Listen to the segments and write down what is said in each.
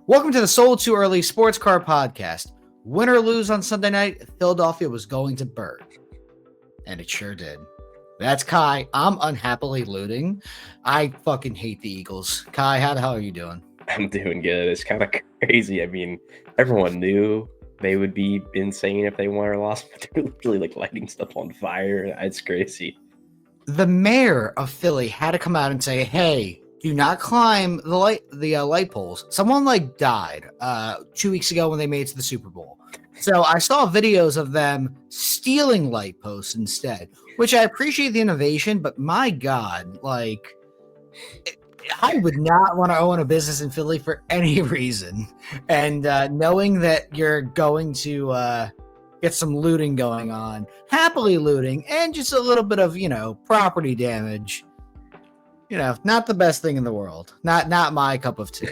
Welcome to the Sold Too Early Sports Car Podcast. Win or lose on Sunday night, Philadelphia was going to burn. And it sure did. That's Kai. I'm unhappily looting. I fucking hate the Eagles. Kai, how the hell are you doing? I'm doing good. It's kind of crazy. I mean, everyone knew they would be insane if they won or lost, but they're literally like lighting stuff on fire. It's crazy. The mayor of Philly had to come out and say, hey, do not climb the light poles. Someone died 2 weeks ago when they made it to the Super Bowl. So I saw videos of them stealing light posts instead, which I appreciate the innovation, but my God, I would not want to own a business in Philly for any reason. And knowing that you're going to get some looting going on, happily looting, and just a little bit of, property damage, not the best thing in the world. Not my cup of tea.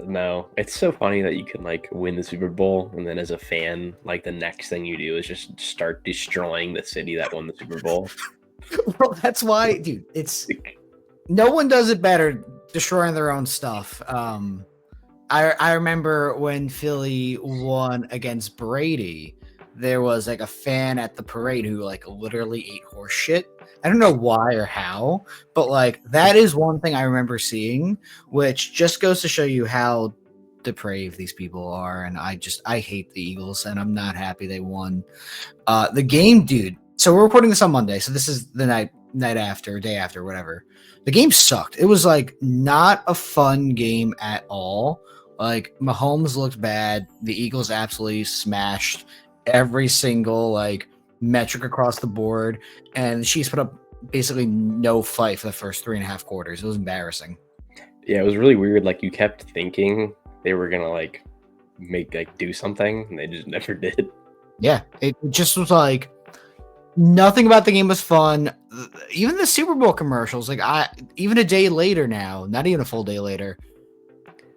No, it's so funny that you can win the Super Bowl, and then as a fan, the next thing you do is just start destroying the city that won the Super Bowl. Well, that's why, dude, no one does it better destroying their own stuff. I remember when Philly won against Brady, there was a fan at the parade who literally ate horse shit. I don't know why or how, but that is one thing I remember seeing, which just goes to show you how depraved these people are. And I hate the Eagles, and I'm not happy they won. The game, dude. So we're recording this on Monday, so this is the night after, day after, whatever. The game sucked. It was not a fun game at all. Mahomes looked bad. The Eagles absolutely smashed every single metric across the board, and the Chiefs put up basically no fight for the first 3.5 quarters. It was embarrassing. Yeah, it was really weird. You kept thinking they were gonna do something, and they just never did. Yeah, it just was nothing about the game was fun. Even the Super Bowl commercials, even a day later now, not even a full day later,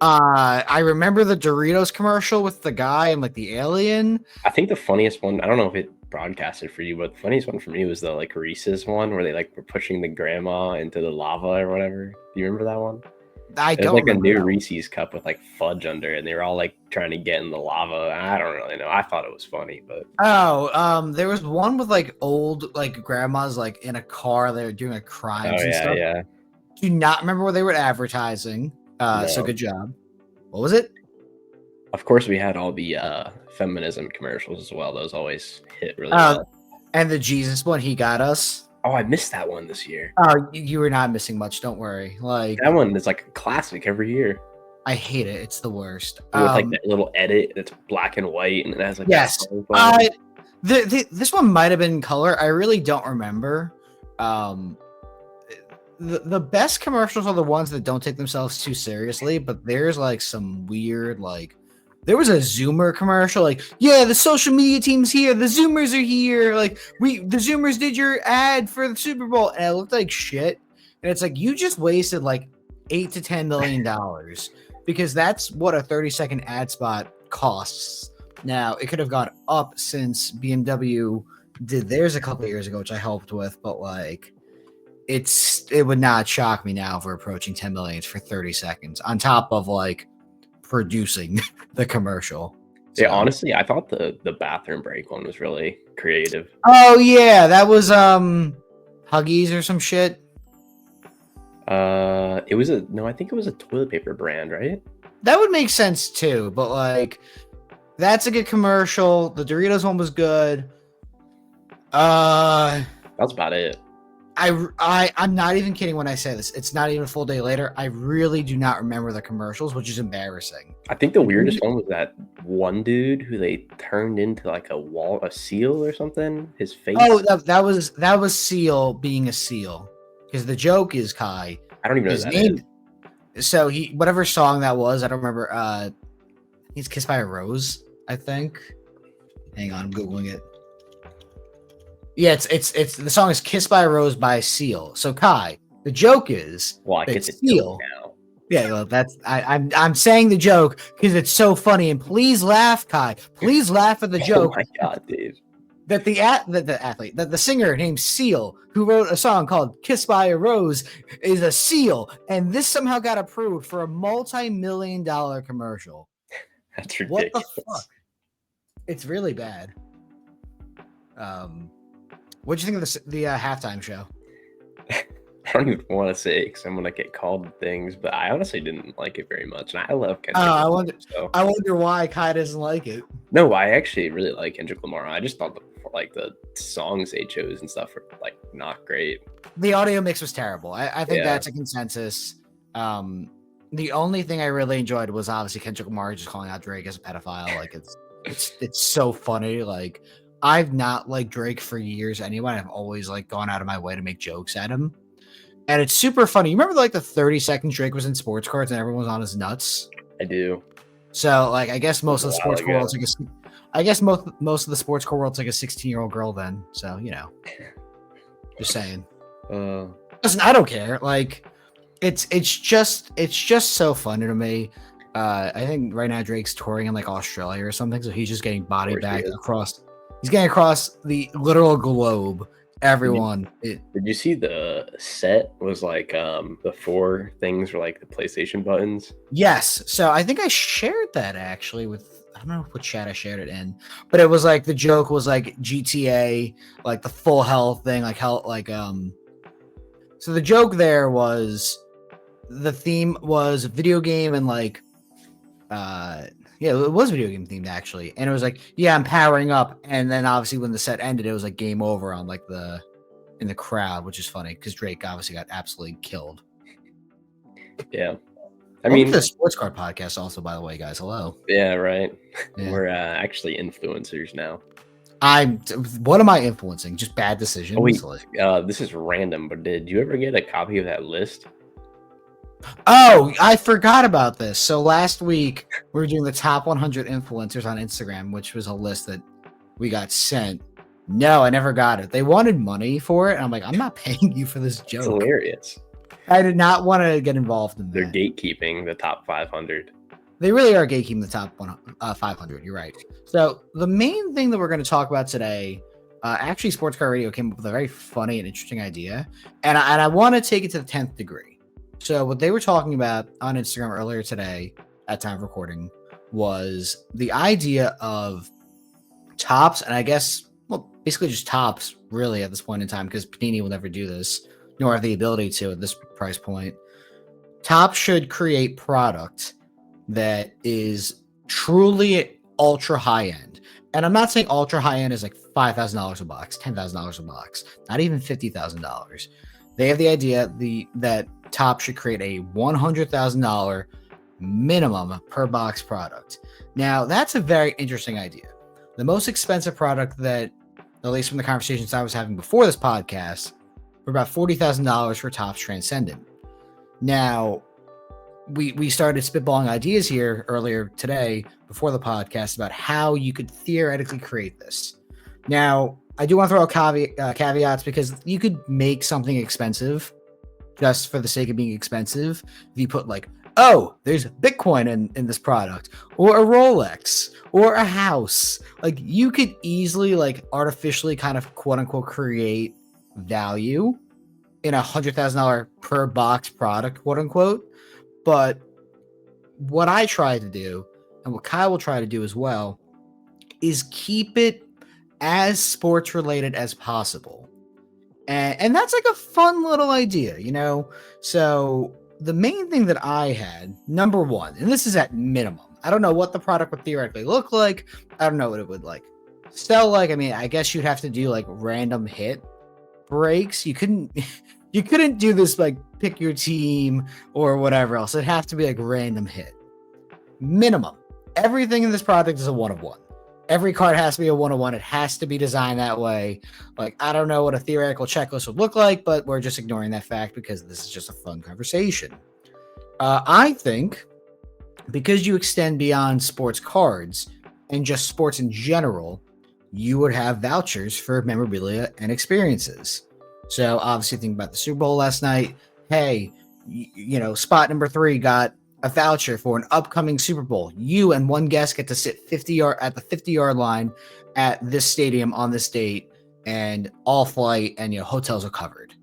I remember the Doritos commercial with the guy and the alien. I think the funniest one, I don't know if it broadcasted for you, but the funniest one for me was the Reese's one where they were pushing the grandma into the lava or whatever. Do you remember that one? I don't. It was a new Reese's cup with fudge under it, and they were all trying to get in the lava. I don't really know. I thought it was funny, but there was one with old grandmas in a car. They were doing a crime. Oh yeah, stuff. yeah. Do not remember what they were advertising. No. So good job. What was it? Of course, we had all the feminism commercials as well. Those always hit really well. And the Jesus one, he got us. Oh, I missed that one this year. Oh, you were not missing much. Don't worry. That one is a classic every year. I hate it. It's the worst. With that little edit that's black and white, and it has yes. This one might have been in color. I really don't remember. The best commercials are the ones that don't take themselves too seriously, but there's some weird there was a Zoomer commercial yeah, the social media team's here, the Zoomers are here, the Zoomers did your ad for the Super Bowl, and it looked like shit. And it's you just wasted $8 to $10 million because that's what a 30-second ad spot costs. Now it could have gone up since BMW did theirs a couple of years ago, which I helped with, but it would not shock me now if we're approaching 10 million for 30 seconds on top of producing the commercial. So, yeah, honestly, I thought the bathroom break one was really creative. Oh yeah, that was Huggies or some shit. I think it was a toilet paper brand, right? That would make sense too, but that's a good commercial. The Doritos one was good. That's about it. I'm not even kidding when I say this. It's not even a full day later. I really do not remember the commercials, which is embarrassing. I think the weirdest one was that one dude who they turned into a seal or something. His face. Oh, that was Seal being a seal. Because the joke is Kai. I don't even know his name. So whatever song that was, I don't remember. He's Kissed by a Rose, I think. Hang on, I'm Googling it. Yeah, it's the song is "Kissed by a Rose" by Seal. So Kai, the joke is I get the Seal. joke now. Yeah, well, I'm saying the joke because it's so funny. And please laugh, Kai. Please laugh at the joke. Oh my God, dude. that the singer named Seal, who wrote a song called "Kissed by a Rose," is a seal, and this somehow got approved for a multi-million-dollar commercial. That's What the ridiculous. fuck? It's really bad. What'd you think of the halftime show? I don't even want to say because I'm gonna get called things, but I honestly didn't like it very much, and I love Kendrick Lamar. I wonder why Kai doesn't like it. No, I actually really like Kendrick Lamar. I just thought the songs they chose and stuff were like not great. The audio mix was terrible. I think that's a consensus. The only thing I really enjoyed was obviously Kendrick Lamar just calling out Drake as a pedophile. Like it's so funny. Like I've not liked Drake for years anyway. I've always like gone out of my way to make jokes at him. And it's super funny. You remember like the 30 seconds Drake was in sports cards and everyone was on his nuts? I do. So like I guess most of the sports car world's like most of the sports car world's like a 16-year-old girl then. So, you know. Just saying. Listen, I don't care. Like it's just so funny to me. I think right now Drake's touring in like Australia or something, so he's just getting body bagged across. He's getting across the literal globe. Everyone. Did you see the set was like the 4 things were like the PlayStation buttons? Yes. So I think I shared that actually with I don't know what chat I shared it in, but it was like the joke was like GTA, like the full health thing, like health, like So the joke there was the theme was video game and like yeah, it was video game themed actually. And it was like, yeah, I'm powering up. And then obviously when the set ended, it was like game over on like in the crowd, which is funny because Drake obviously got absolutely killed. Yeah. I mean the sports card podcast also, by the way, guys. Hello. Yeah, right. Yeah. We're actually influencers now. What am I influencing? Just bad decisions? Oh, wait, this is random, but did you ever get a copy of that list? Oh, I forgot about this. So last week we were doing the top 100 influencers on Instagram, which was a list that we got sent. No, I never got it. They wanted money for it. And I'm like, I'm not paying you for this joke. It's hilarious. I did not want to get involved in that. They're gatekeeping the top 500. They really are gatekeeping the top 500. You're right. So the main thing that we're going to talk about today, actually Sports Car Radio came up with a very funny and interesting idea. And I want to take it to the 10th degree. So what they were talking about on Instagram earlier today at time of recording was the idea of tops. And I guess, well, basically just tops really at this point in time, because Panini will never do this, nor have the ability to at this price point. Tops should create product that is truly ultra high end. And I'm not saying ultra high end is like $5,000 a box, $10,000 a box, not even $50,000. They have the idea that Top should create a $100,000 minimum per box product. Now, that's a very interesting idea. The most expensive product that, at least from the conversations I was having before this podcast, were about $40,000 for Topps Transcendent. Now, we started spitballing ideas here earlier today before the podcast about how you could theoretically create this. Now, I do want to throw out caveats because you could make something expensive just for the sake of being expensive. If you put like, oh, there's Bitcoin in this product, or a Rolex, or a house, like you could easily like artificially kind of quote unquote create value in $100,000 per box product, quote unquote. But what I try to do, and what Kyle will try to do as well, is keep it as sports related as possible. And that's like a fun little idea, you know? So the main thing that I had, number one, and this is at minimum, I don't know what the product would theoretically look like. I don't know what it would like sell like. I mean, I guess you'd have to do like random hit breaks. You couldn't do this like pick your team or whatever else. It'd have to be like random hit. Minimum. Everything in this product is a 1 of 1. Every card has to be a 1 of 1. It has to be designed that way. Like, I don't know what a theoretical checklist would look like, but we're just ignoring that fact because this is just a fun conversation. I think because you extend beyond sports cards and just sports in general, you would have vouchers for memorabilia and experiences. So obviously think about the Super Bowl last night. Hey, you know, spot number 3 got a voucher for an upcoming Super Bowl. You and one guest get to sit 50 yard at the 50-yard line at this stadium on this date, and all flight and hotels are covered.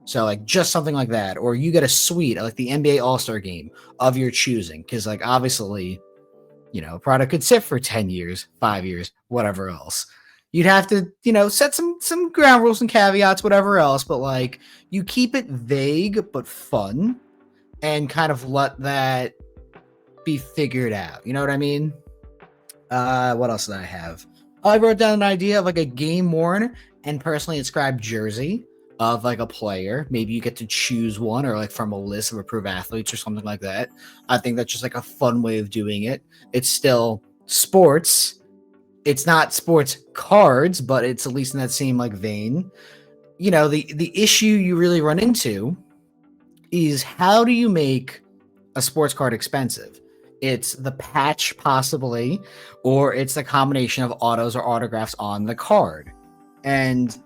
So like just something like that, or you get a suite at like the NBA All-Star game of your choosing, because like obviously, a product could sit for 10 years, 5 years, whatever else. You'd have to, set some ground rules and caveats, whatever else, but like you keep it vague but fun and kind of let that be figured out. You know what I mean? What else did I have? I wrote down an idea of like a game worn and personally inscribed jersey of like a player. Maybe you get to choose one, or like from a list of approved athletes or something like that. I think that's just like a fun way of doing it. It's still sports. It's not sports cards, but it's at least in that same like vein. The issue you really run into is, how do you make a sports card expensive? It's the patch, possibly, or it's the combination of autos or autographs on the card. And,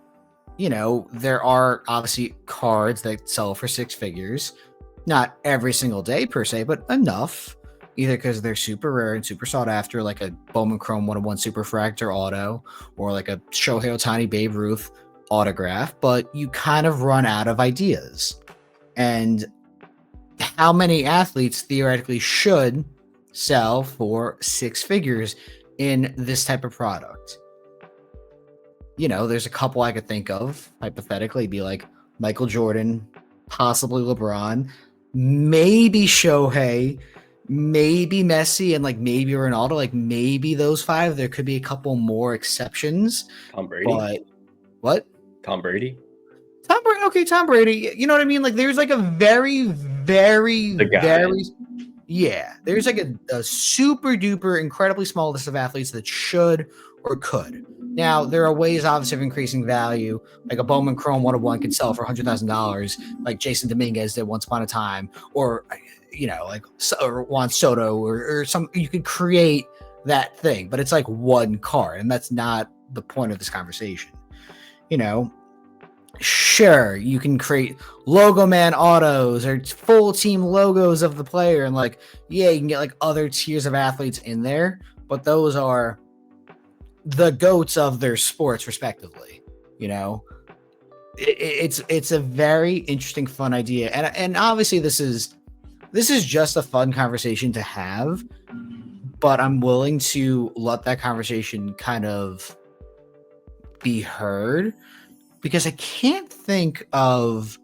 there are obviously cards that sell for six figures. Not every single day per se, but enough. Either because they're super rare and super sought after, like a Bowman Chrome 101 Super Fractor auto, or like a Shohei Ohtani Babe Ruth autograph, but you kind of run out of ideas. And how many athletes theoretically should sell for six figures in this type of product? There's a couple I could think of, hypothetically, be like Michael Jordan, possibly LeBron, maybe Shohei, maybe Messi, and like maybe Ronaldo, like maybe those five. There could be a couple more exceptions. Tom Brady? But what? Tom Brady? Tom Brady, okay, Tom Brady. You know what I mean? Like there's like a very, very, very, there's like a super duper incredibly small list of athletes that should or could. Now, there are ways, obviously, of increasing value. Like a Bowman Chrome 101 could sell for $100,000, like Jason Dominguez did once upon a time, or like or Juan Soto, or some. You could create that thing, but it's like one card, and that's not the point of this conversation. Sure, you can create logo man autos or full team logos of the player, and like, you can get like other tiers of athletes in there, but those are the goats of their sports respectively. It's a very interesting, fun idea, and obviously this is just a fun conversation to have, but I'm willing to let that conversation kind of be heard, because I can't think of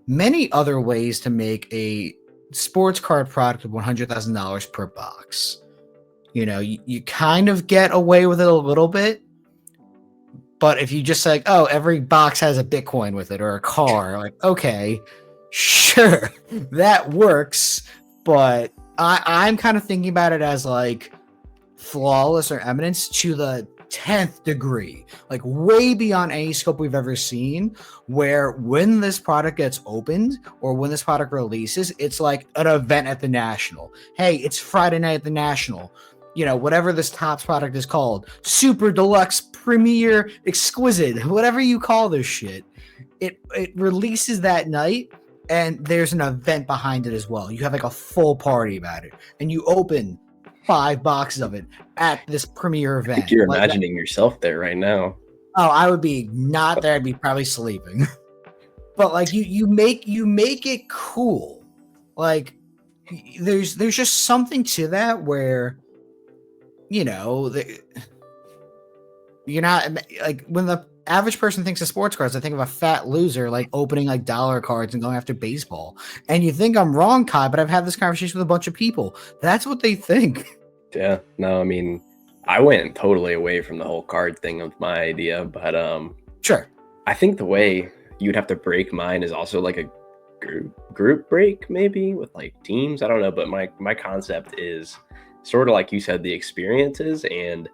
many other ways to make a sports card product of $100,000 per box. You kind of get away with it a little bit, but if you just say, oh, every box has a Bitcoin with it or a car, like, okay, sure, that works, but I'm kind of thinking about it as like flawless or eminence to the 10th degree, like way beyond any scope we've ever seen, where when this product gets opened or when this product releases, it's like an event at the National. Hey, it's Friday night at the National. Whatever this Topps product is called, super deluxe, premier, exquisite, whatever you call this shit, it releases that night, and there's an event behind it as well. You have like a full party about it, and you open 5 boxes of it at this premiere event. I think you're imagining yourself there right now. Oh, I would be not there. I'd be probably sleeping. But like you make it cool. Like there's just something to that where you're not like, when the average person thinks of sports cards, I think of a fat loser like opening like dollar cards and going after baseball. And you think I'm wrong, Kai, but I've had this conversation with a bunch of people. That's what they think. Yeah, no, I mean, I went totally away from the whole card thing of my idea, but sure. I think the way you'd have to break mine is also like a group break, maybe with like teams. I don't know, but my concept is sort of like you said, the experiences, and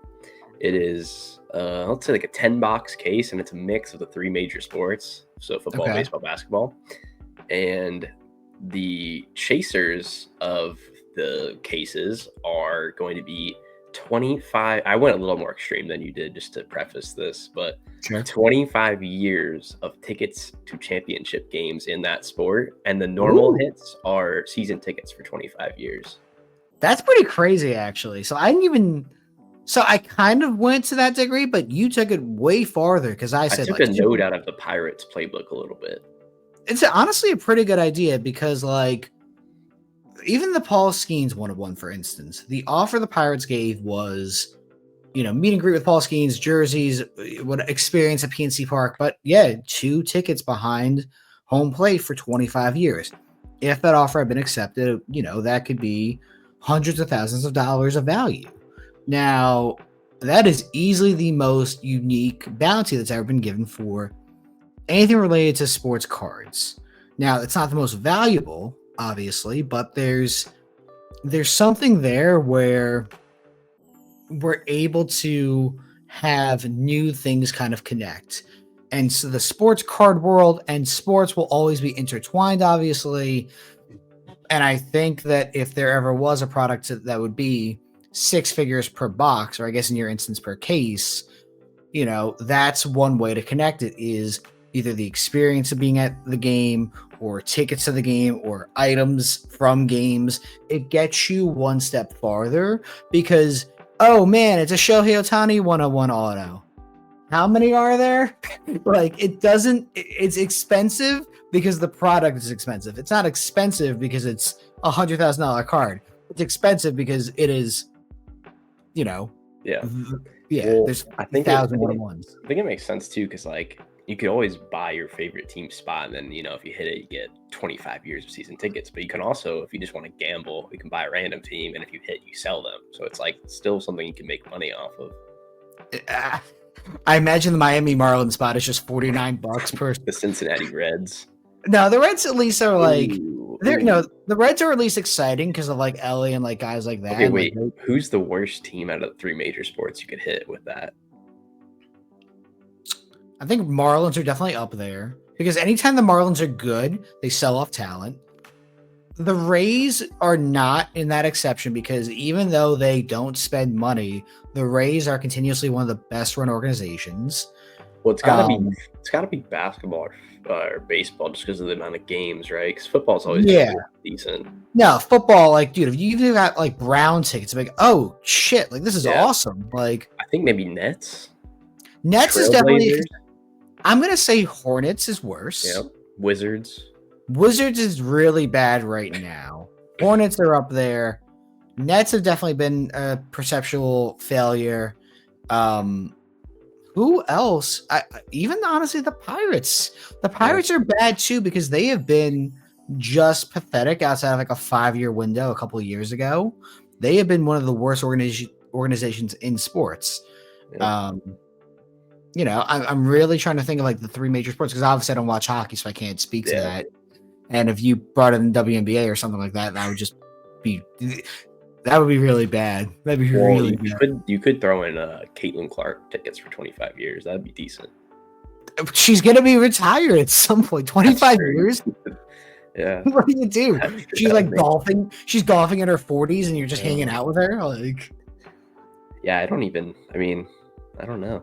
it is let's say like a 10-box case, and it's a mix of the 3 major sports, so football, baseball, basketball, and the chasers of the cases are going to be 25, I went a little more extreme than you did just to preface this, but Sure. 25 years of tickets to championship games in that sport, and the normal Ooh, hits are season tickets for 25 years. that's pretty crazy, actually. So I didn't even. So I kind of went to that degree, but you took it way farther because I I said took like a note out of the Pirates playbook a little bit. it's honestly a pretty good idea because like even the Paul Skeens one, for instance, the offer the Pirates gave was, meet and greet with Paul Skeens, jerseys, what experience at PNC Park, but yeah, 2 tickets behind home plate for 25 years. If that offer had been accepted, that could be hundreds of thousands of dollars of value. Now, that is easily the most unique bounty that's ever been given for anything related to sports cards. Now, it's not the most valuable, obviously, but there's something there where we're able to have new things kind of connect. And so the sports card world and sports will always be intertwined, obviously. And I think that if there ever was a product that would be 6 figures per box, or I guess in your instance per case, that's one way to connect it is either the experience of being at the game or tickets to the game or items from games. It gets you one step farther because, oh man, it's a Shohei Ohtani 101 auto. How many are there? Like, it's expensive because the product is expensive. It's not expensive because it's $100,000 card. It's expensive because it is, you know, Yeah. yeah, Well, there's I think 50,000 one-on-ones. I think it makes sense too, because like you could always buy your favorite team spot, and then if you hit it, you get 25 years of season tickets. But you can also, if you just want to gamble, you can buy a random team, and if you hit, you sell them. So it's like still something you can make money off of. I imagine the Miami Marlins spot is just $49 per. The Cincinnati Reds. No, the Reds at least are like Ooh, they're ooh. no, the Reds are at least exciting because of like Ellie and like guys like that. Okay, And, wait. like, Who's the worst team out of the 3 major sports you could hit with that? I think Marlins are definitely up there because anytime the Marlins are good, they sell off talent. The Rays are not in that exception because even though they don't spend money, the Rays are continuously one of the best run organizations. Well, it's gotta be basketball or baseball just because of the amount of games, right? Because football's always gonna Yeah. be decent. No, football, like, dude, if you even got like Brown tickets, like, oh shit, like this is Yeah. awesome. Like, I think maybe Nets. Nets is definitely. Trailblazers. I'm gonna say Hornets is worse. Yeah. Wizards. Wizards is really bad right now. Hornets are up there. Nets have definitely been a perceptual failure. Who else? Even honestly, the Pirates. The Pirates are bad too because they have been just pathetic outside of like a 5-year window a couple of years ago. They have been one of the worst organizations in sports. Yeah. I'm really trying to think of like the 3 major sports because obviously I don't watch hockey, so I can't speak to that. And if you brought in WNBA or something like that, that would just be really bad. That'd be really bad. You could throw in Caitlin Clark tickets for 25 years. That'd be decent. She's gonna be retired at some point. 25 years. Yeah. What do you do? She's like golfing. She's golfing in her 40s, and you're just hanging out with her. Like, yeah, I don't know.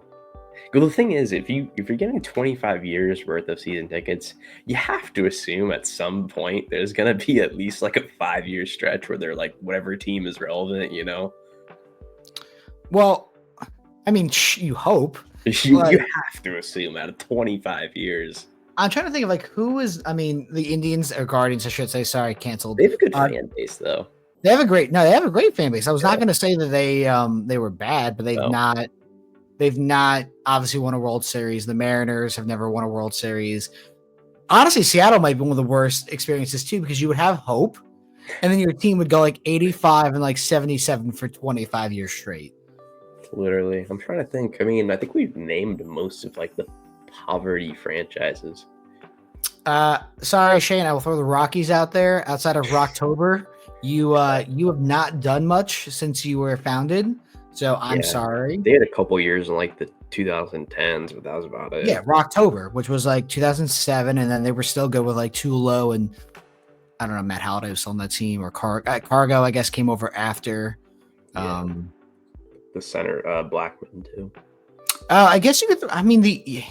Well, the thing is, if you're getting 25 years worth of season tickets, you have to assume at some point there's gonna be at least like a 5-year stretch where they're like whatever team is relevant, Well, I mean, you hope. You have to assume out of 25 years. I'm trying to think of like who is. I mean, the Indians or Guardians, I should say. Sorry, canceled. They have a good fan base, though. They have a great fan base. I was not going to say that they were bad, but they've not. They've not obviously won a World Series. The Mariners have never won a World Series. Honestly, Seattle might be one of the worst experiences too, because you would have hope, and then your team would go like 85 and like 77 for 25 years straight. Literally, I'm trying to think. I mean, I think we've named most of like the poverty franchises. Sorry, Shane. I will throw the Rockies out there. Outside of Rocktober, you have not done much since you were founded. So I'm sorry. They had a couple years in like the 2010s, but that was about it. Yeah, Rocktober, which was like 2007, and then they were still good with like Tulo and I don't know, Matt Halliday was still on that team, or Cargo, I guess, came over after. the center Blackman too. I guess you could. I mean the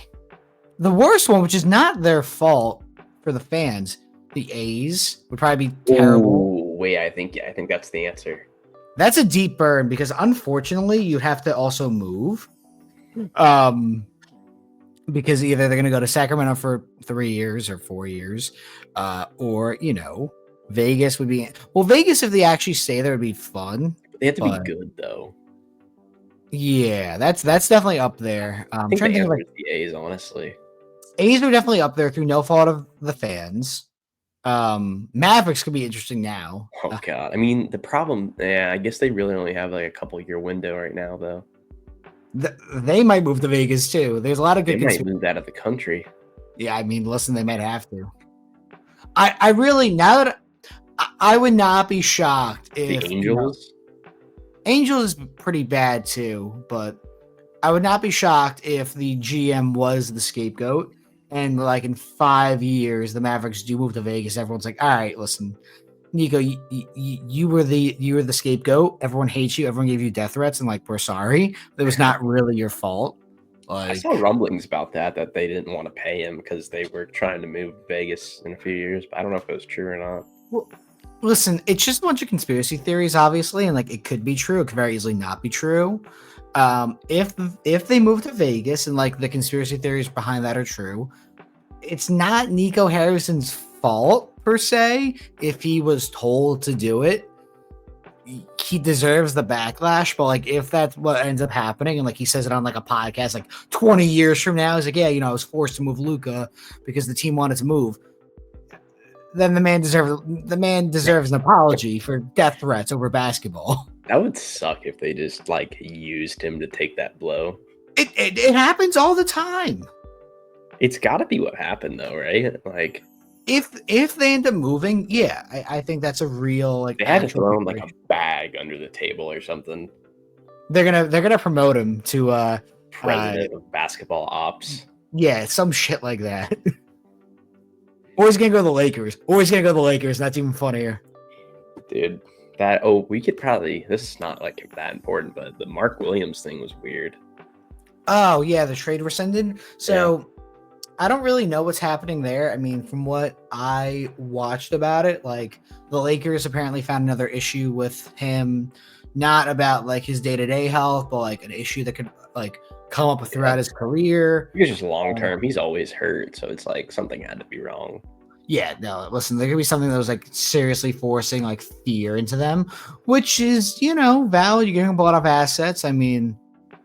worst one, which is not their fault for the fans. The A's would probably be terrible. Oh wait, I think that's the answer. That's a deep burn because unfortunately you have to also move. Because either they're going to go to Sacramento for 3 years or 4 years, or Vegas would be. Well, Vegas, if they actually stay there, would be fun. They have to be good though. Yeah, that's definitely up there. I think trying the to think answer of is the A's, honestly. A's are definitely up there through no fault of the fans. Mavericks could be interesting now. Oh god, I mean the problem. Yeah, I guess they really only have like a couple year window right now though. They might move to Vegas too. There's a lot of good. They might move out of the country. Yeah, I mean, listen, they might have to. I really now that I would not be shocked if The Angels. Angels is pretty bad too, but I would not be shocked if the GM was the scapegoat. And like in 5 years, the Mavericks do move to Vegas. Everyone's like, "All right, listen, Nico, you were the scapegoat. Everyone hates you. Everyone gave you death threats, and like we're sorry. It was not really your fault." Like, I saw rumblings about that they didn't want to pay him because they were trying to move to Vegas in a few years, but I don't know if it was true or not. well, listen, it's just a bunch of conspiracy theories, obviously, and like it could be true. It could very easily not be true. If they move to Vegas and like the conspiracy theories behind that are true, it's not Nico Harrison's fault per se. If he was told to do it, he deserves the backlash. But like if that's what ends up happening, and like he says it on like a podcast, like 20 years from now, he's like, yeah, I was forced to move Luka because the team wanted to move. Then the man deserves an apology for death threats over basketball. That would suck if they just like used him to take that blow. It happens all the time. It's got to be what happened though, right? Like if they end up moving, yeah, I think that's a real like. They had to throw him like a bag under the table or something. They're gonna promote him to president of basketball ops. Yeah, some shit like that. Or he's gonna go to the Lakers. That's even funnier. Dude, we could probably. This is not like that important, but the Mark Williams thing was weird. Oh yeah, the trade rescinded. So. Yeah. I don't really know what's happening there. I mean, from what I watched about it, like the Lakers apparently found another issue with him, not about like his day-to-day health, but like an issue that could like come up throughout his career. It's just long-term. He's always hurt. So it's like something had to be wrong. Yeah, no, listen, there could be something that was like seriously forcing like fear into them, which is, valid. You're getting a lot of assets. I mean,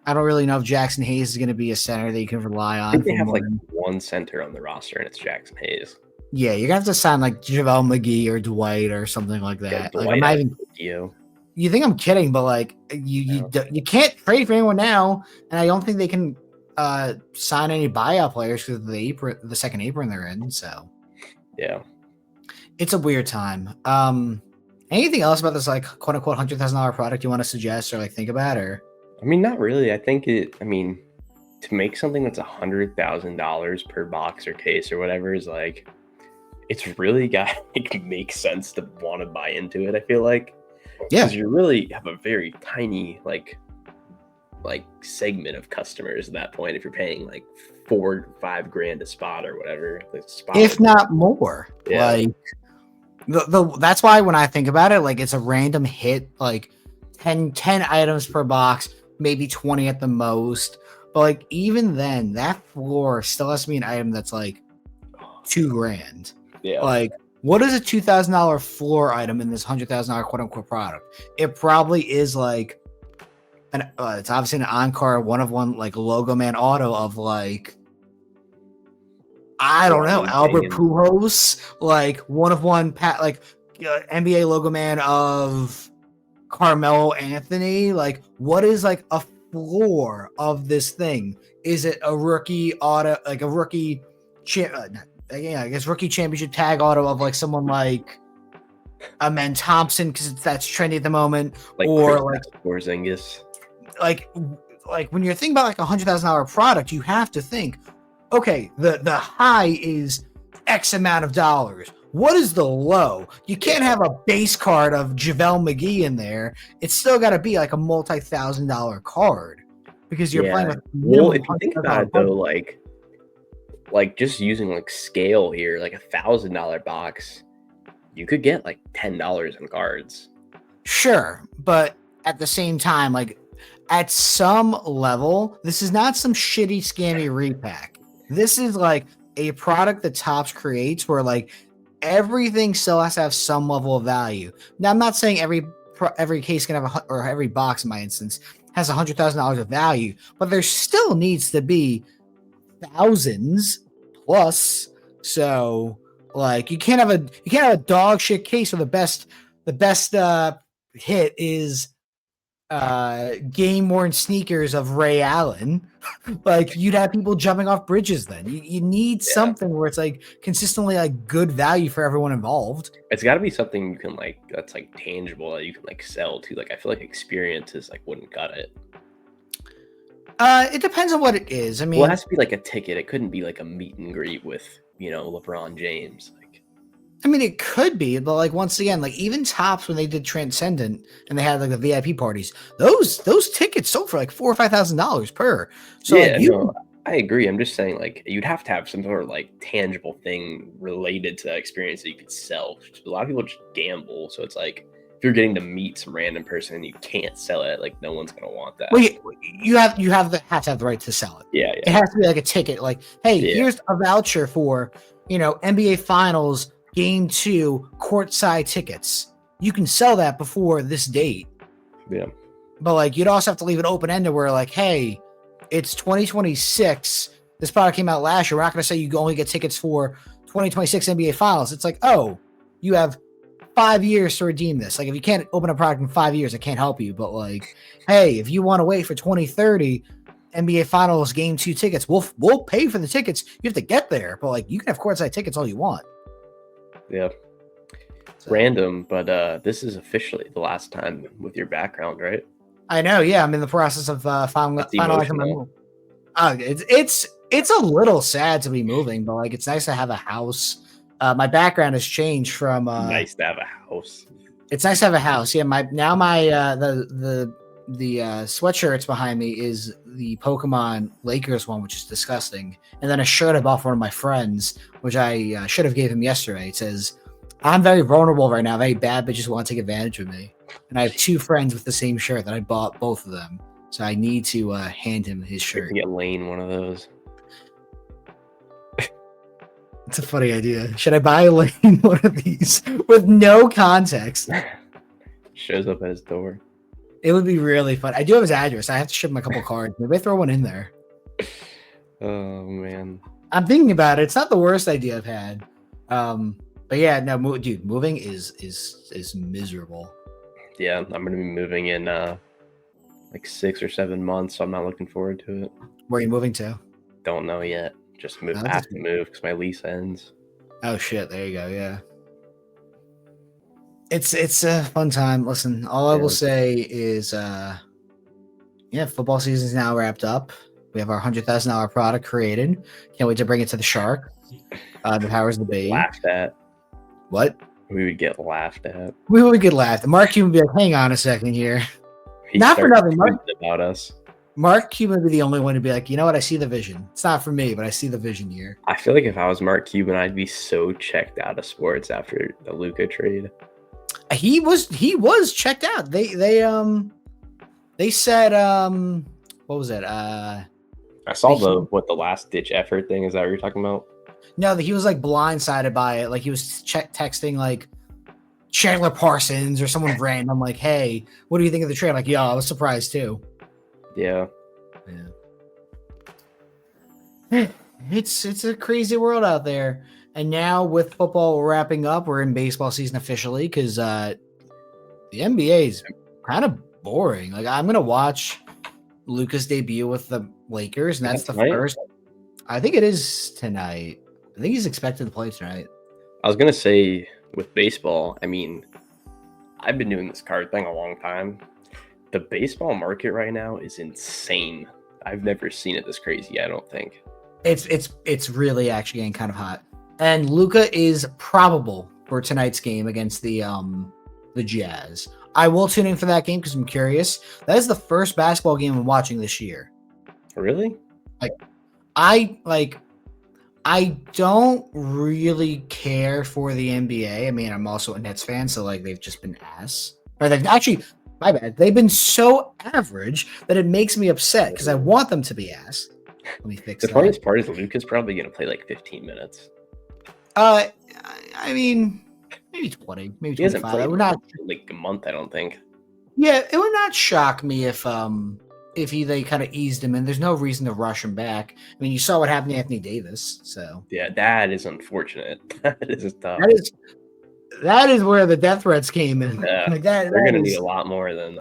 I don't really know if Jackson Hayes is going to be a center that you can rely on. I think they have like one center on the roster, and it's Jackson Hayes. Yeah, you're going to have to sign like JaVale McGee or Dwight or something like that. Yeah, like, I'm not even. You think I'm kidding, but like you can't trade for anyone now, and I don't think they can sign any buyout players because of the second apron they're in. So yeah, it's a weird time. Anything else about this like quote unquote $100,000 product you want to suggest or like think about or? I mean, not really. I think to make something that's $100,000 per box or case or whatever is like, it's really got to like, make sense to want to buy into it. I feel like, yeah, because you really have a very tiny like segment of customers at that point. If you're paying like $4 to $5 grand a spot or whatever, if not more, yeah. Like that's why when I think about it, like it's a random hit, like 10 items per box. Maybe 20 at the most, but like even then, that floor still has to be an item that's like $2 grand. Yeah, like what is a $2,000 floor item in this $100,000 quote unquote product? It probably is like it's obviously an on-card one of one like logo man auto of like I don't know Albert Pujols, like one of one like NBA logo man of Carmelo Anthony. Like what is like a floor of this thing? Is it a rookie auto, like a rookie I guess rookie championship tag auto of like someone like a Man Thompson because that's trendy at the moment, like or like Porzingis. Like when you're thinking about like $100,000 product, you have to think, okay, the high is X amount of dollars. what is the low? You can't have a base card of JaVale McGee in there. It's still got to be like a multi-$1,000 card because you're playing with Well, minimum if you think about it though, like just using like scale here, like $1,000 box, you could get like $10 in cards. Sure, but at the same time, like at some level, this is not some shitty scammy repack. This is like a product that Topps creates where like everything still has to have some level of value. Now, I'm not saying every case can have or every box in my instance has $100,000 of value, but there still needs to be thousands plus. So like you can't have a dog shit case where the best hit is game worn sneakers of Ray Allen. Like you'd have people jumping off bridges then. You need something where it's like consistently like good value for everyone involved. It's got to be something you can like that's like tangible that you can like sell to. Like I feel like experiences like wouldn't cut it. It depends on what it is. I mean, well, it has to be like a ticket. It couldn't be like a meet and greet with, LeBron James. Like, I mean, it could be, but like once again, like even Topps when they did Transcendent and they had like the VIP parties, those tickets sold for like $4,000 or $5,000 per. So yeah, like I agree. I'm just saying like you'd have to have some sort of like tangible thing related to that experience that you could sell. A lot of people just gamble, so it's like if you're getting to meet some random person and you can't sell it, like no one's gonna want that. Well, you have to have the right to sell it. Yeah. It has to be like a ticket. Like, hey, here's a voucher for NBA Finals Game 2 courtside tickets. You can sell that before this date. Yeah. But like, you'd also have to leave it open ended where like, hey, it's 2026. This product came out last year. We're not going to say you only get tickets for 2026 NBA Finals. It's like, oh, you have 5 years to redeem this. Like if you can't open a product in 5 years, I can't help you. But like, hey, if you want to wait for 2030 NBA Finals Game 2 tickets, we'll pay for the tickets. You have to get there, but like you can have courtside tickets all you want. Yeah. So, random, but this is officially the last time with your background, right? I know. Yeah, I'm in the process of finalizing my move. It's a little sad to be moving, but like it's nice to have a house. My background has changed from nice to have a house. It's nice to have a house. Yeah, my the sweatshirts behind me is the Pokemon Lakers one, which is disgusting. And then a shirt I bought for one of my friends, which I should have gave him yesterday. It says, "I'm very vulnerable right now. Very bad bitches want to take advantage of me." And I have 2 friends with the same shirt that I bought both of them. So I need to hand him his shirt. Get Lane one of those. It's a funny idea. Should I buy Lane one of these with no context? Shows up at his door. It would be really fun. I do have his address. I have to ship him a couple cards. Maybe I throw one in there. Oh man, I'm thinking about it. It's not the worst idea I've had. But yeah, no, dude, moving is miserable. Yeah, I'm gonna be moving in like 6 or 7 months, so I'm not looking forward to it. Where are you moving to? Don't know yet. Just move. I have to move because my lease ends. Oh shit! There you go. Yeah. It's a fun time. Listen, all I will say is, football season is now wrapped up. We have our $100,000 product created. Can't wait to bring it to the Shark. The powers that be. Laughed at. What? We would get laughed at. We would get laughed at. Mark Cuban would be like, "Hang on a second here." Not for nothing. About us. Mark Cuban would be the only one to be like, you know what? I see the vision. It's not for me, but I see the vision here. I feel like if I was Mark Cuban, I'd be so checked out of sports after the Luka trade. He was checked out. They said what was it? I saw the last ditch effort thing. Is that what you're talking about? No, he was like blindsided by it. Like he was texting like Chandler Parsons or someone random like, "Hey, what do you think of the trade?" Like, "Yeah, I was surprised too." Yeah. It's a crazy world out there. And now with football wrapping up, we're in baseball season officially because the NBA is kind of boring. Like I'm gonna watch Luka's debut with the Lakers, and that's the first. I think it is tonight. I think he's expected to play tonight. I was gonna say with baseball, I mean, I've been doing this card thing a long time. The baseball market right now is insane. I've never seen it this crazy. I don't think it's really actually getting kind of hot. And Luka is probable for tonight's game against the Jazz. I will tune in for that game because I'm curious. That is the first basketball game I'm watching this year. Really? I don't really care for the NBA. I mean, I'm also a Nets fan, so like they've just been ass. Or they've actually, my bad. They've been so average that it makes me upset because I want them to be ass. Let me fix The that. funniest part is Luka's probably going to play like 15 minutes. I mean, maybe 20, maybe He hasn't 25. played We're not. in like a month, I don't think. Yeah, it would not shock me if they kind of eased him, and there's no reason to rush him back. I mean, you saw what happened to Anthony Davis, so Yeah, that is unfortunate. That is tough. that is where the death threats came in. Yeah, Like that, they're going to is, need a lot more than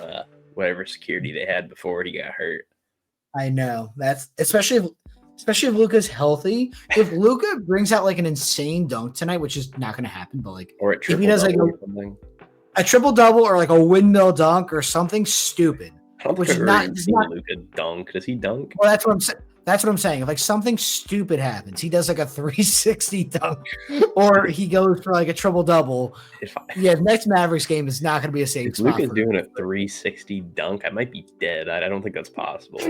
whatever security they had before he got hurt. I know that's especially if Luka's healthy. If Luka brings out like an insane dunk tonight, which is not going to happen, but like Or if he does like or something. a triple double or like a windmill dunk or something stupid, I don't which think is I've ever not. seen Luka dunk. Does he dunk? Well, that's what I'm saying. That's what I'm saying. If like something stupid happens, he does like a 360 dunk, or he goes for like a triple double. Yeah, next Mavericks game is not going to be a safe If spot. Luka's doing a 360 dunk, I might be dead. I don't think that's possible.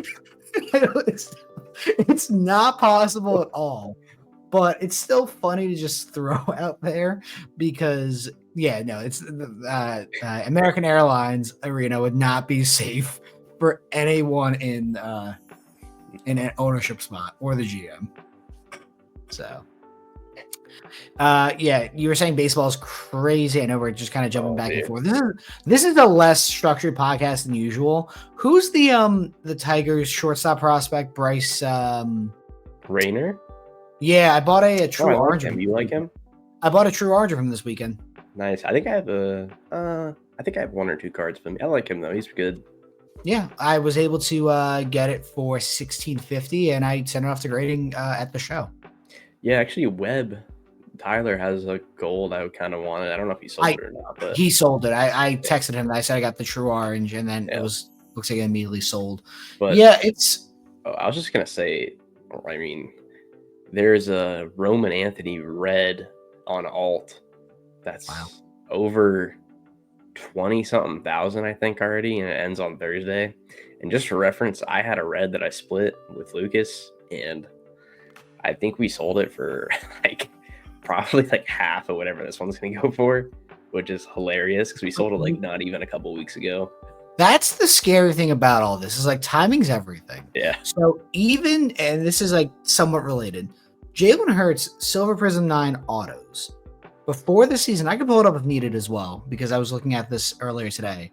It's not possible at all, but it's still funny to just throw out there because it's American Airlines Arena would not be safe for anyone in an ownership spot or the GM. So you were saying baseball is crazy. I know we're just kind of jumping back and forth. This is a less structured podcast than usual. Who's the Tigers shortstop prospect? Bryce Rayner? Yeah, I bought a true orange. Him. You like him? I bought a true orange from this weekend. Nice. I think I have one or two cards of him. I like him though. He's good. Yeah, I was able to get it for $16.50, and I sent it off to grading at the show. Yeah, actually, Tyler has a gold. I kind of wanted. I don't know if he sold it or not, but he sold it. I texted him. I said I got the true orange, and then it looks like it immediately sold. But it's. I was just gonna say. I mean, there's a Roman Anthony red on alt. That's over 20-something thousand, I think, already, and it ends on Thursday. And just for reference, I had a red that I split with Lucas, and I think we sold it for probably half of whatever this one's gonna go for, which is hilarious because we sold it not even a couple weeks ago. That's the scary thing about all this is timing's everything. Yeah. So and this is somewhat related, Jalen Hurts Silver Prism 9 autos. Before the season, I could pull it up if needed as well because I was looking at this earlier today.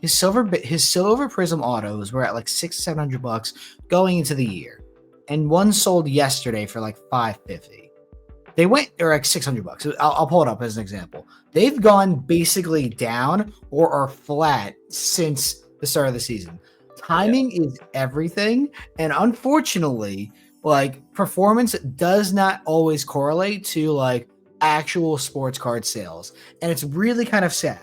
His silver prism autos were at $600-700 going into the year, and one sold yesterday for $550. They went or $600. I'll pull it up as an example. They've gone basically down or are flat since the start of the season. Timing is everything, and unfortunately, performance does not always correlate to actual sports card sales, and it's really kind of sad.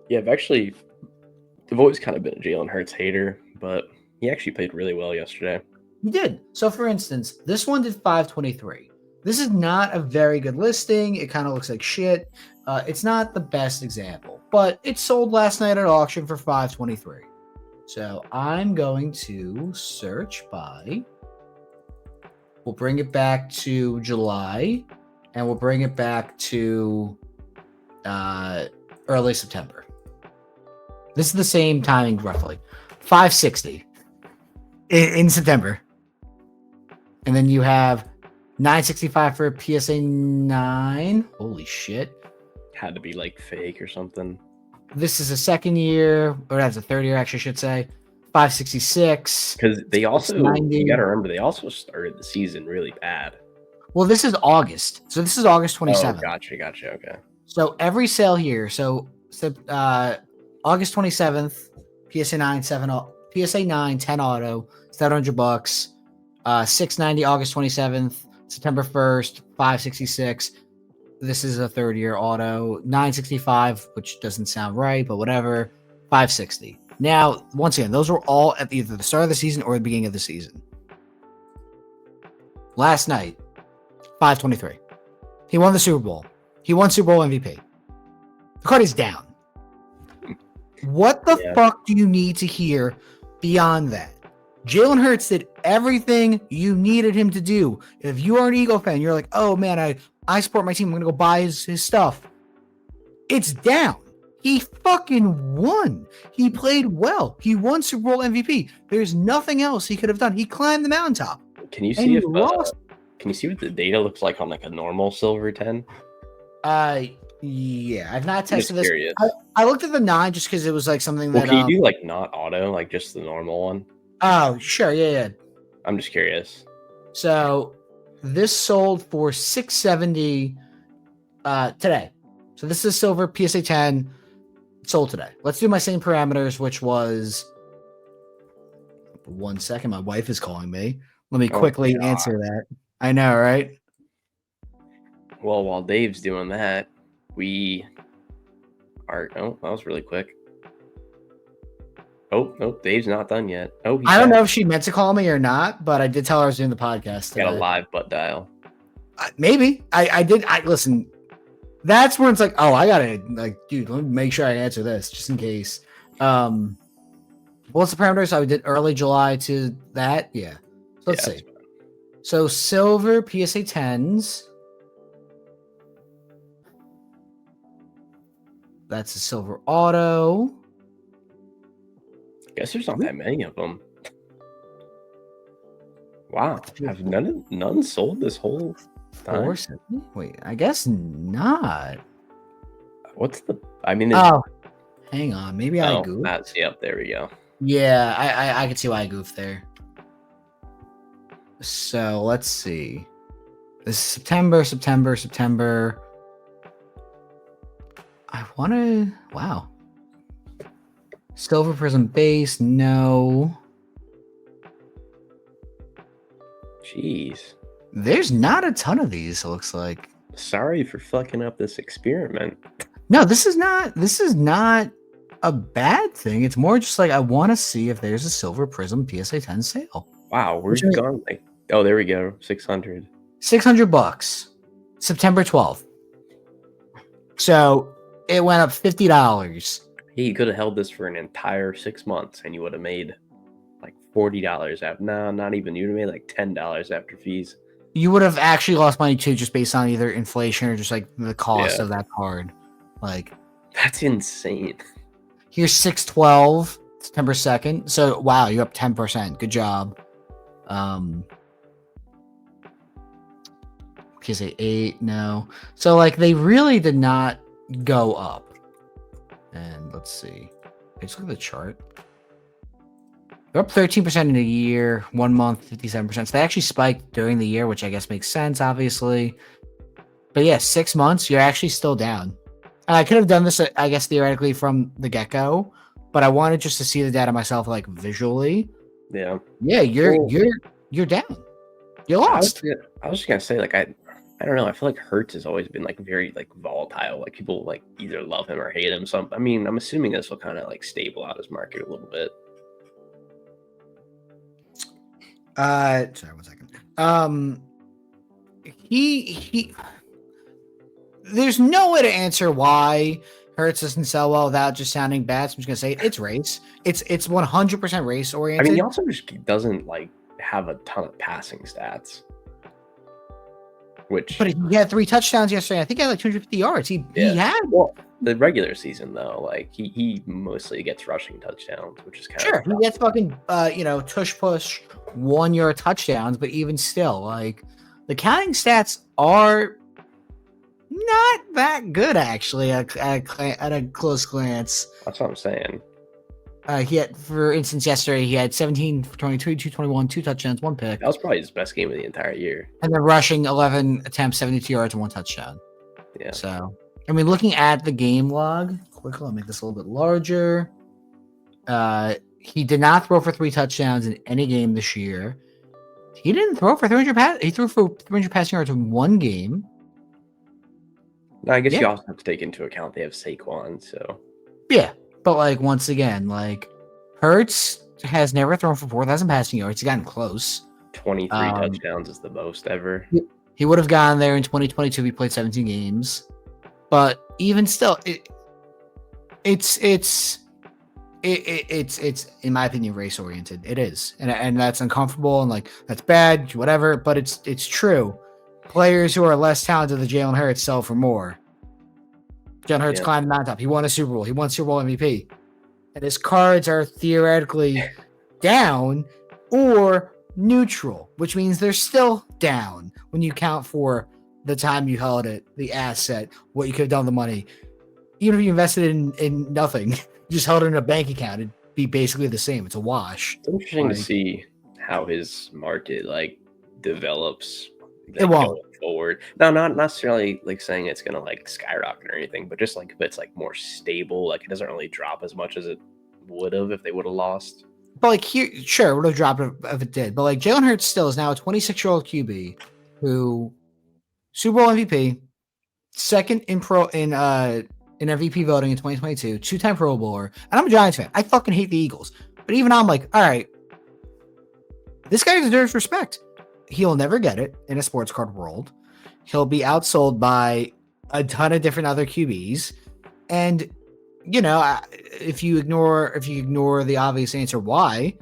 Yeah, I've always kind of been a Jalen Hurts hater, but he actually played really well yesterday. He did. So for instance, this one did 523. This is not a very good listing. It kind of looks like shit. It's not the best example, but it sold last night at auction for 523. So I'm going to search by, we'll bring it back to July, and we'll bring it back to early September. This is the same timing, roughly. 560 in September. And then you have 965 for a PSA 9. Holy shit. Had to be fake or something. This is a second year, or that's a third year, actually, I should say. 566. Because they also, you got to remember, they also started the season really bad. Well, this is August. So this is August 27th. Oh, gotcha. Okay. So every sale here, August 27th, PSA 9 10 auto, $700. 690 August 27th, September 1st, 566. This is a third year auto. 965, which doesn't sound right, but whatever. 560. Now, once again, those were all at either the start of the season or the beginning of the season. Last night, 523. He won the Super Bowl. He won Super Bowl MVP. The card is down. What the fuck do you need to hear beyond that? Jalen Hurts did everything you needed him to do. If you are an Eagle fan, you're like, oh man, I support my team. I'm going to go buy his stuff. It's down. He fucking won. He played well. He won Super Bowl MVP. There's nothing else he could have done. He climbed the mountaintop. Can you see can you see what the data looks like on like a normal silver 10? Yeah, I've not tested this. Curious. I looked at the 9 just because it was like something that. Can you do like not auto, like just the normal one? Oh, sure, yeah. I'm just curious. So this sold for $670 today. So this is silver PSA 10 sold today. Let's do my same parameters, which was 1 second. My wife is calling me. Let me quickly answer that. I know, right? Well, while Dave's doing that, we are. Oh, that was really quick. Oh, nope, Dave's not done yet. Oh, I don't know if she meant to call me or not, but I did tell her I was doing the podcast today. Got a live butt dial. Maybe. I did. Listen, that's when it's like, oh, I gotta, like, dude, let me make sure I answer this just in case. What's the parameters? I did early July to that. Yeah. So let's see. So silver PSA 10s. That's a silver auto. I guess there's not that many of them. Wow. Have none sold this whole time? 470? Wait, I guess not. What's the... I mean... Oh, hang on. Maybe I goofed. Yep, there we go. Yeah, I can see why I goofed there. So, let's see. This is September. I want to... Wow. Silver Prism base, no. Jeez. There's not a ton of these, it looks like. Sorry for fucking up this experiment. No, this is not a bad thing. It's more just like I want to see if there's a Silver Prism PSA 10 sale. Wow, where's it gone? Like, oh, there we go. 600. $600. September 12th. So it went up $50. Hey, you could have held this for an entire 6 months and you would have made like $40 after. No, not even. You would have made like $10 after fees. You would have actually lost money too, just based on either inflation or just like the cost of that card. Like, that's insane. Here's 6/12, September 2nd. So wow, you're up 10%. Good job. PSA 8, no. So like they really did not go up. And let's see. Let's look at the chart. They're up 13% in a year, 1 month, 57%. So they actually spiked during the year, which I guess makes sense, obviously. But yeah, 6 months, you're actually still down. And I could have done this, I guess, theoretically from the get-go, but I wanted just to see the data myself, like visually. Yeah. Yeah, you're down. You lost. I was just gonna say, like, I don't know. I feel like Hurts has always been like very like volatile. Like people like either love him or hate him. So I mean, I'm assuming this will kind of like stable out his market a little bit. Sorry, 1 second. He there's no way to answer why Hurts doesn't sell well without just sounding bad. So I'm just gonna say it's race. It's 100% race oriented. I mean, he also just doesn't like have a ton of passing stats. But he had 3 touchdowns yesterday. I think he had like 250 yards. He had the regular season though. Like he mostly gets rushing touchdowns, which is kind of he gets fucking tush push 1 yard touchdowns. But even still, like the counting stats are not that good actually at a close glance. That's what I'm saying. He had, for instance, yesterday he had 17 for 22, 221, 2 touchdowns, 1 pick. That was probably his best game of the entire year. And then rushing 11 attempts, 72 yards, and 1 touchdown. Yeah. So, I mean, looking at the game log, quickly, I'll make this a little bit larger. He did not throw for 3 touchdowns in any game this year. He didn't throw for 300 He threw for 300 passing yards in 1 game. No, I guess you also have to take into account they have Saquon, so. Yeah. But, like, once again, like, Hurts has never thrown for 4,000 passing yards. He's gotten close. 23 touchdowns is the most ever. He would have gone there in 2022 if he played 17 games. But even still, it's in my opinion race oriented. It is, and that's uncomfortable and like that's bad, whatever. But it's true. Players who are less talented than Jalen Hurts sell for more. Jalen Hurts climbed the mountaintop. He won a Super Bowl. He won Super Bowl MVP, and his cards are theoretically down or neutral, which means they're still down when you count for the time you held it, the asset, what you could have done with the money. Even if you invested in nothing, you just held it in a bank account, it'd be basically the same. It's a wash. It's interesting to see how his market like develops. It won't. Going forward. No, not necessarily like saying it's gonna like skyrocket or anything, but just like if it's like more stable, like it doesn't really drop as much as it would have if they would have lost. But like here, sure, it would have dropped if it did. But like Jalen Hurts still is now a 26-year-old QB who Super Bowl MVP, second in MVP voting in 2022, two-time Pro Bowler, and I'm a Giants fan. I fucking hate the Eagles, but even I'm like, all right, this guy deserves respect. He'll never get it in a sports card world. He'll be outsold by a ton of different other QBs, and you know, if you ignore the obvious answer why,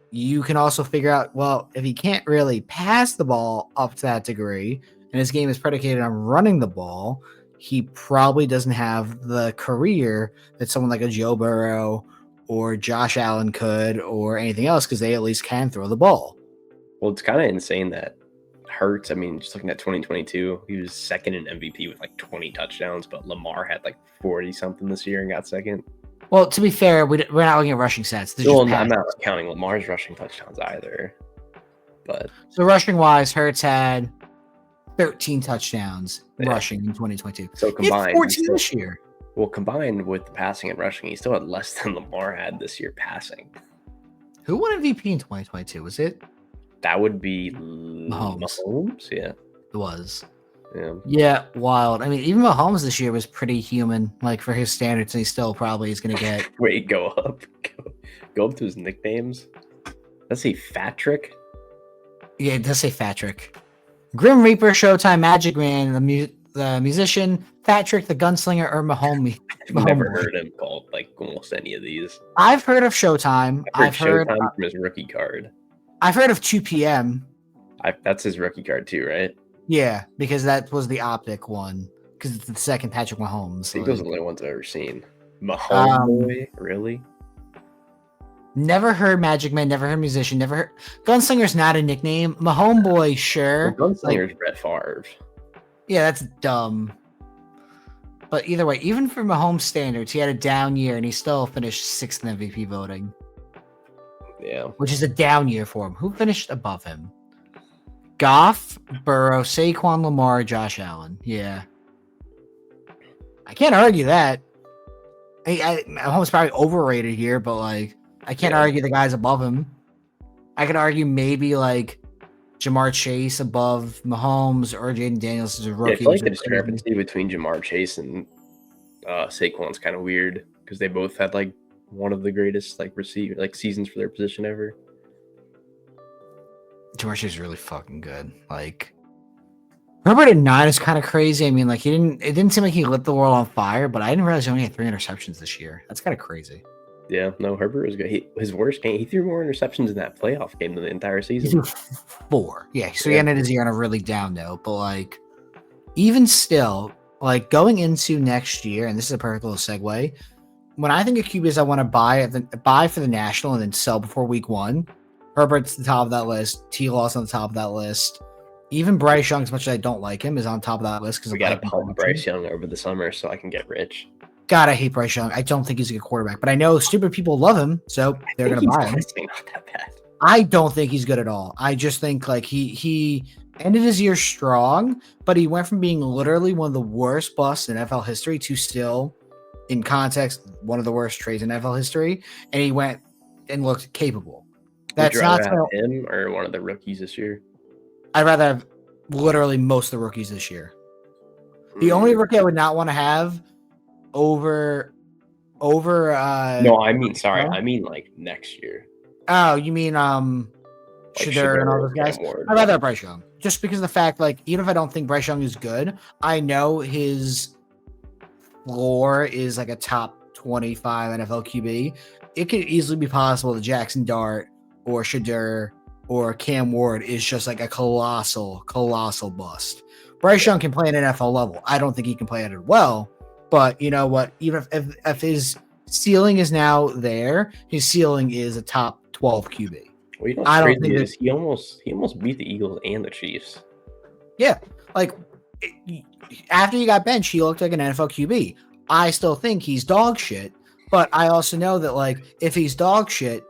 you can also figure out, well, if he can't really pass the ball up to that degree and his game is predicated on running the ball, he probably doesn't have the career that someone like a Joe Burrow or Josh Allen could or anything else, because they at least can throw the ball. Well, it's kind of insane that Hurts, I mean, just looking at 2022, he was second in MVP with like 20 touchdowns, but Lamar had like 40 something this year and got second. Well, to be fair, we're not looking at rushing stats. Well, I'm not counting Lamar's rushing touchdowns either. But so rushing wise, Hurts had 13 touchdowns rushing in 2022. So combined, 14 this year. Well, combined with the passing and rushing, he still had less than Lamar had this year passing. Who won MVP in 2022? Was it? That would be Mahomes. Yeah, it was. Yeah. Yeah, wild. I mean, even Mahomes this year was pretty human, like for his standards, and he still probably is going to get. Wait, go up to his nicknames. Let's see, Fatrick. Yeah, it does say Fatrick. Grim Reaper, Showtime, Magic Man, the musician, Fatrick, the gunslinger, or Mahomes. I've never heard him called like almost any of these. I've heard of Showtime. I've heard Showtime from his rookie card. I've heard of 2 p.m. That's his rookie card too, right? Yeah, because that was the optic one. Because it's the second Patrick Mahomes. I think those are the only ones I've ever seen. Mahomes, really? Never heard Magic Man, never heard musician, never heard. Gunslinger's not a nickname. Mahomes Boy, sure. Well, Gunslinger's like, Brett Favre. Yeah, that's dumb. But either way, even for Mahomes standards, he had a down year and he still finished 6th in MVP voting. Yeah. Which is a down year for him. Who finished above him? Goff, Burrow, Saquon, Lamar, Josh Allen. Yeah. I can't argue that. Mahomes probably overrated here, but like, I can't argue the guys above him. I could argue maybe like Jamar Chase above Mahomes or Jaden Daniels as a rookie. Yeah, I feel like the discrepancy between Jamar Chase and Saquon's kind of weird because they both had like one of the greatest like seasons for their position ever. Jamar Chase is really fucking good. Like Herbert at 9 is kind of crazy. I mean, like it didn't seem like he lit the world on fire, but I didn't realize he only had 3 interceptions this year. That's kind of crazy. Yeah, no, Herbert was good. His worst game, he threw more interceptions in that playoff game than the entire season. He threw 4. Yeah, so he ended his year on a really down note. But like, even still, like going into next year, and this is a perfect little segue. When I think of QBs I want to buy for the national and then sell before week 1, Herbert's the top of that list. T-Law's on the top of that list. Even Bryce Young, as much as I don't like him, is on top of that list because we got to pump Bryce Young over the summer so I can get rich. God, I hate Bryce Young. I don't think he's a good quarterback, but I know stupid people love him, so they're going to buy him. Not that bad. I don't think he's good at all. I just think like he ended his year strong, but he went from being literally one of the worst busts in NFL history to still, in context, one of the worst trades in NFL history, and he went and looked capable. That's not him or one of the rookies this year. I'd rather have literally most of the rookies this year. The only rookie I would not want to have over no, I mean like next year. Oh, you mean Like Shedeur and all those Shedeur, guys. Cam Ward. I'd rather have Bryce Young, just because of the fact, like, even if I don't think Bryce Young is good, I know his floor is like a top 25 NFL QB. It could easily be possible that Jackson Dart or Shedeur or Cam Ward is just like a colossal bust. Bryce Young can play at an NFL level. I don't think he can play at it well, but you know what? Even if his ceiling is now there, his ceiling is a top 12 QB. Well, you know I what's don't crazy think is he almost beat the Eagles and the Chiefs. Yeah, like after he got benched, he looked like an NFL QB. I still think he's dog shit, but I also know that like if he's dog shit,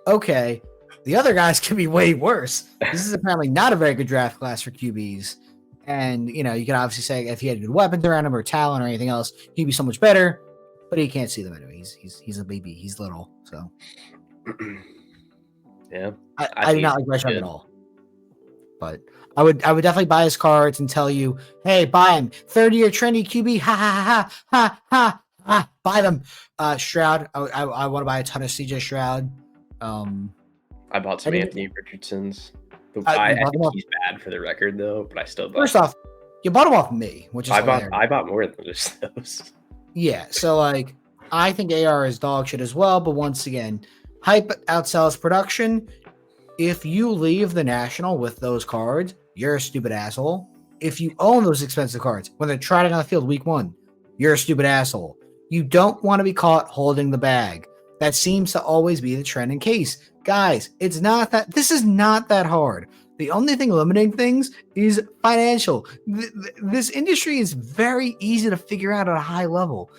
okay, the other guys can be way worse. This is apparently not a very good draft class for QBs. And you know, you can obviously say if he had good weapons around him or talent or anything else, he'd be so much better. But he can't see them anyway. He's a baby. He's little. So Yeah, I do not like Bryce Young at all. But I would definitely buy his cards and tell you, hey, buy him. 30-year trendy QB. Ha ha ha ha ha ha. Buy them. Stroud. I want to buy a ton of CJ Stroud. I bought some Anthony Richardsons. I think he's bad for the record though, but I still bought. First off, you bought them off me, which is I bought more than just those. Yeah, so like I think AR is dog shit as well, but once again, hype outsells production. If you leave the National with those cards, you're a stupid asshole. If you own those expensive cards when they're trotting on the field week 1, you're a stupid asshole. You don't want to be caught holding the bag. That seems to always be the trend in case. Guys, this is not that hard. The only thing limiting things is financial. This industry is very easy to figure out at a high level.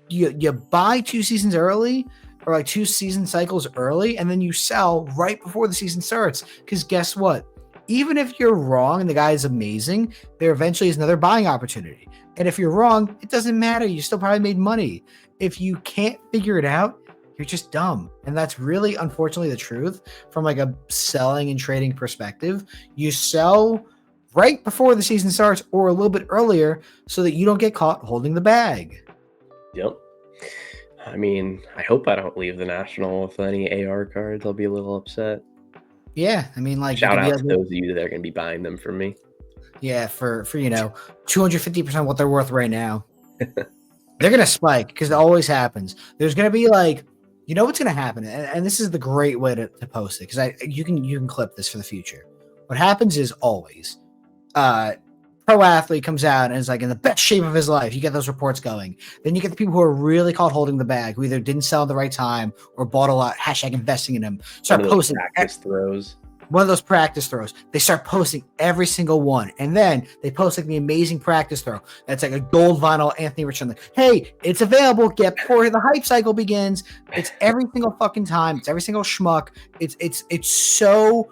You buy 2 seasons early, or like 2 season cycles early, and then you sell right before the season starts. Because guess what? Even if you're wrong and the guy is amazing, there eventually is another buying opportunity. And if you're wrong, it doesn't matter. You still probably made money. If you can't figure it out, you're just dumb. And that's really, unfortunately, the truth from like a selling and trading perspective. You sell right before the season starts or a little bit earlier so that you don't get caught holding the bag. Yep. I mean, I hope I don't leave the National with any AR cards. I'll be a little upset. Yeah, I mean, like shout out to those of you that are going to be buying them from me. Yeah, for 250% what they're worth right now. They're going to spike because it always happens. There's going to be like, you know what's going to happen, and this is the great way to post it because you can clip this for the future. What happens is always, pro athlete comes out and is like in the best shape of his life. You get those reports going. Then you get the people who are really caught holding the bag, who either didn't sell at the right time or bought a lot. # investing in them. Start posting practice throws. One of those practice throws. They start posting every single one. And then they post like the amazing practice throw. That's like a gold vinyl Anthony Richardson. Like, hey, it's available. Get before the hype cycle begins. It's every single fucking time. It's every single schmuck. It's so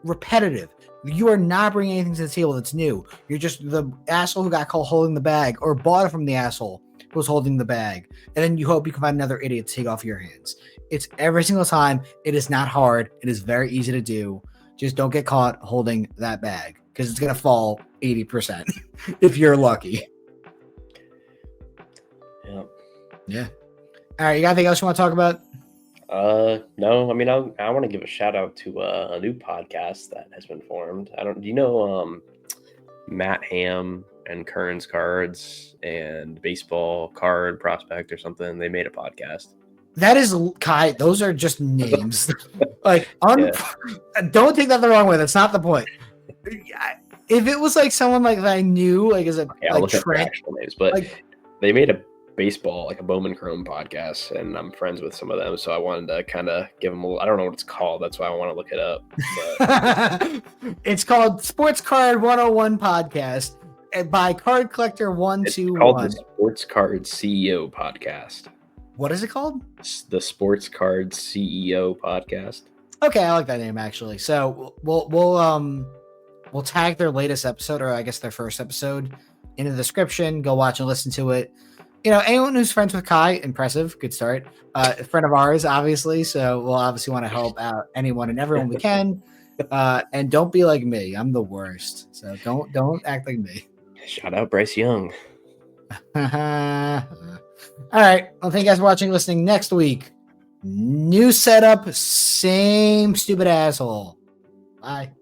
repetitive. You are not bringing anything to the table that's new. You're just the asshole who got caught holding the bag or bought it from the asshole who was holding the bag. And then you hope you can find another idiot to take off your hands. It's every single time. It is not hard. It is very easy to do. Just don't get caught holding that bag because it's going to fall 80% if you're lucky. Yeah. Yeah. All right. You got anything else you want to talk about? No. I mean, I want to give a shout out to a new podcast that has been formed. Do you know Matt Ham and Kern's Cards and Baseball Card Prospect or something? They made a podcast. That is Kai. Those are just names. Like, don't take that the wrong way. That's not the point. If it was like someone like that I knew, like as a I'll look up their actual names, but like, they made a baseball, like a Bowman Chrome podcast, and I'm friends with some of them, so I wanted to kind of give them a little, I don't know what it's called, that's why I want to look it up. But. It's called Sports Card 101 Podcast by Card Collector 121. It's called the Sports Card CEO Podcast. What is it called? The Sports Card CEO Podcast. Okay, I like that name actually. So we'll tag their latest episode, or I guess their first episode, in the description. Go watch and listen to it. You know, anyone who's friends with Kai, impressive, good start. A friend of ours, obviously. So we'll obviously want to help out anyone and everyone we can. And don't be like me. I'm the worst. So don't act like me. Shout out Bryce Young. All right. Well, thank you guys for watching, listening. Next week, new setup, same stupid asshole. Bye.